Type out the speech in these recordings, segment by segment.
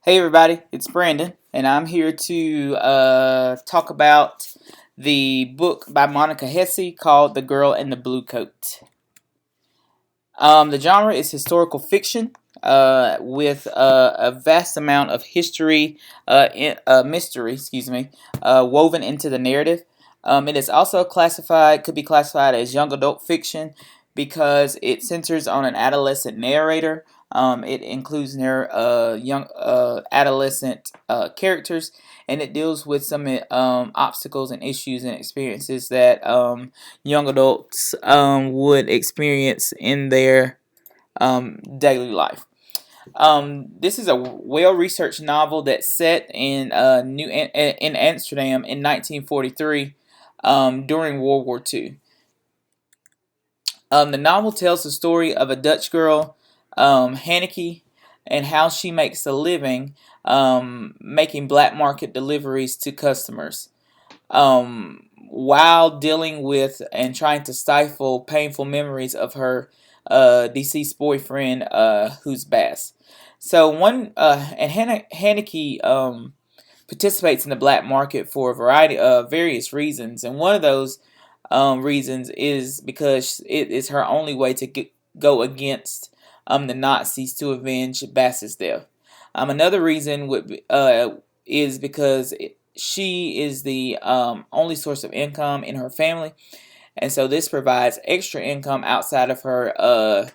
Hey everybody, it's Brandon, and I'm here to talk about the book by Monica Hesse called The Girl in the Blue Coat. The genre is historical fiction with a vast amount of mystery, woven into the narrative. It is also could be classified as young adult fiction because it centers on an adolescent narrator. It includes young adolescent characters, and it deals with some obstacles and issues and experiences that young adults would experience in their daily life. This is a well-researched novel that's set in in Amsterdam in 1943 during World War II. The novel tells the story of a Dutch girl, Hanneke, and how she makes a living making black market deliveries to customers while dealing with and trying to stifle painful memories of her deceased boyfriend, who's Bas. So Hanneke participates in the black market for a variety of various reasons, and one of those reasons is because it is her only way to go against the Nazis to avenge Bas's death. Another reason is because she is the only source of income in her family, and so this provides extra income outside of her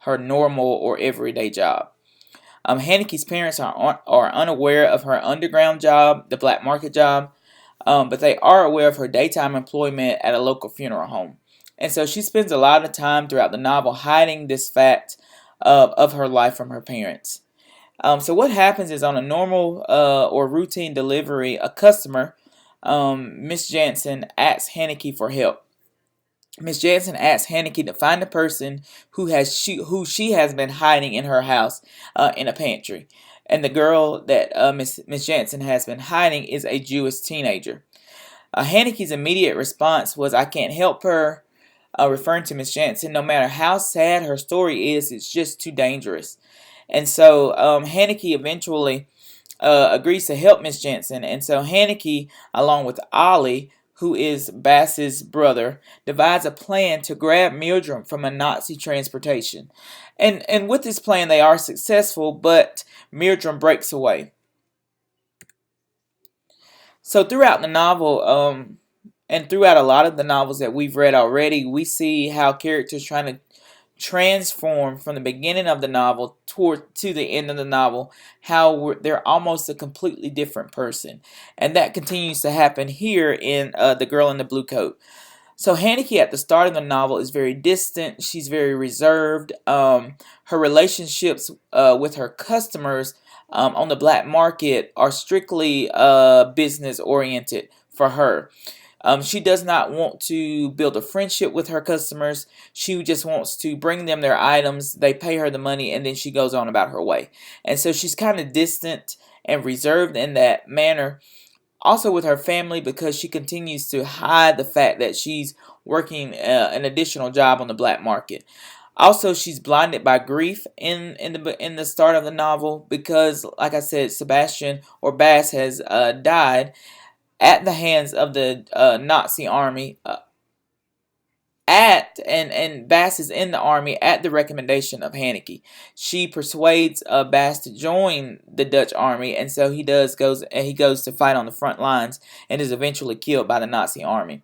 normal or everyday job. Hanneke's parents are unaware of her underground job, the black market job, but they are aware of her daytime employment at a local funeral home. And so she spends a lot of time throughout the novel hiding this fact of her life from her parents. So what happens is on a normal or routine delivery, a customer, Miss Jansen, asks Hanneke for help. Miss Jansen asks Hanneke to find the person who she has been hiding in her house in a pantry. And the girl that Miss Jansen has been hiding is a Jewish teenager. Hanneke's immediate response was, "I can't help her," referring to Miss Jansen. No matter how sad her story is, it's just too dangerous. And so Hanneke eventually agrees to help Miss Jansen. And so Hanneke, along with Ollie, who is Bas's brother, divides a plan to grab Mildred from a Nazi transportation. And with this plan, they are successful, but Mildred breaks away. So throughout the novel, and throughout a lot of the novels that we've read already, we see how characters trying to transform from the beginning of the novel to the end of the novel, how they're almost a completely different person. And that continues to happen here in The Girl in the Blue Coat. So Hanneke at the start of the novel is very distant. She's very reserved. Her relationships with her customers on the black market are strictly business oriented for her. She does not want to build a friendship with her customers. She just wants to bring them their items. They pay her the money, and then she goes on about her way. And so she's kind of distant and reserved in that manner. Also with her family, because she continues to hide the fact that she's working an additional job on the black market. Also, she's blinded by grief in the start of the novel because, like I said, Sebastian or Bas has died at the hands of the Nazi army. And Bas is in the army at the recommendation of Hanneke. She persuades Bas to join the Dutch army, and so he goes to fight on the front lines and is eventually killed by the Nazi army.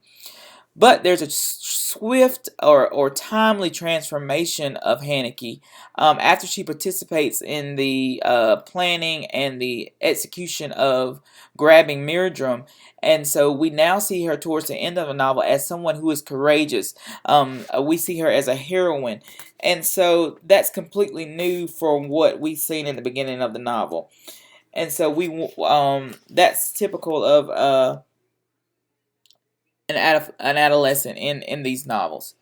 But there's a swift or timely transformation of Hanneke after she participates in the planning and the execution of grabbing Miriam. And so we now see her towards the end of the novel as someone who is courageous. We see her as a heroine. And so that's completely new from what we've seen in the beginning of the novel. And so that's typical of an adolescent in these novels.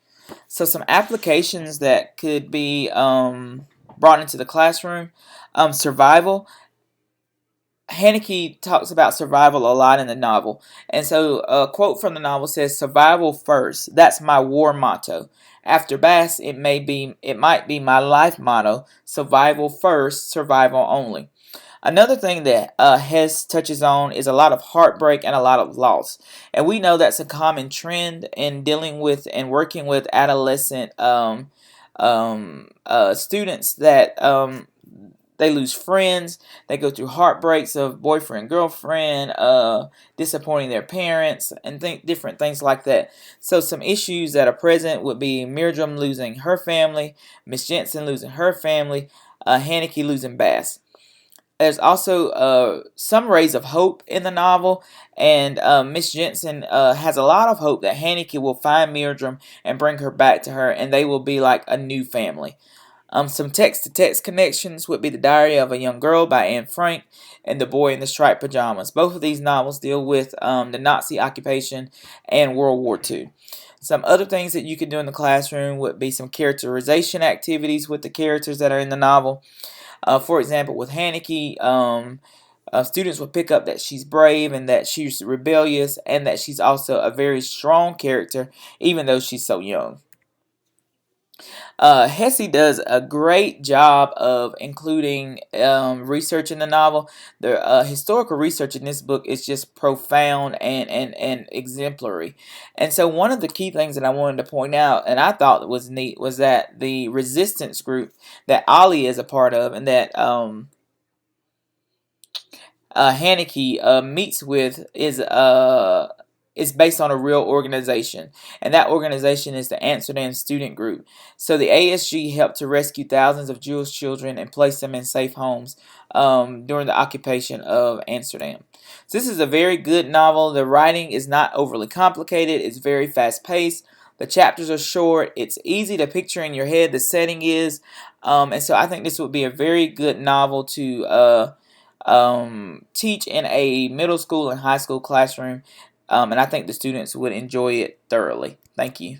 So some applications that could be brought into the classroom. Survival. Hanneke talks about survival a lot in the novel. And so a quote from the novel says, "Survival first. That's my war motto. After Bas, it might be my life motto. Survival first, survival only." Another thing that Hess touches on is a lot of heartbreak and a lot of loss. And we know that's a common trend in dealing with and working with adolescent students that they lose friends, they go through heartbreaks of boyfriend, girlfriend, disappointing their parents, and different things like that. So some issues that are present would be Miriam losing her family, Miss Jensen losing her family, Haneke losing Bass. There's also some rays of hope in the novel, and Miss Jensen has a lot of hope that Haneke will find Miriam and bring her back to her, and they will be like a new family. Some text-to-text connections would be The Diary of a Young Girl by Anne Frank and The Boy in the Striped Pajamas. Both of these novels deal with the Nazi occupation and World War II. Some other things that you can do in the classroom would be some characterization activities with the characters that are in the novel. For example, with Haneke, students will pick up that she's brave and that she's rebellious and that she's also a very strong character, even though she's so young. Hesse does a great job of including research in the novel. The historical research in this book is just profound and exemplary. And so one of the key things that I wanted to point out, and I thought was neat, was that the resistance group that Ollie is a part of and that Haneke meets with is based on a real organization, and that organization is the Amsterdam Student Group. So the ASG helped to rescue thousands of Jewish children and place them in safe homes during the occupation of Amsterdam. So this is a very good novel. The writing is not overly complicated. It's very fast-paced. The chapters are short. It's easy to picture in your head. The setting is, and so I think this would be a very good novel to teach in a middle school and high school classroom, and I think the students would enjoy it thoroughly. Thank you.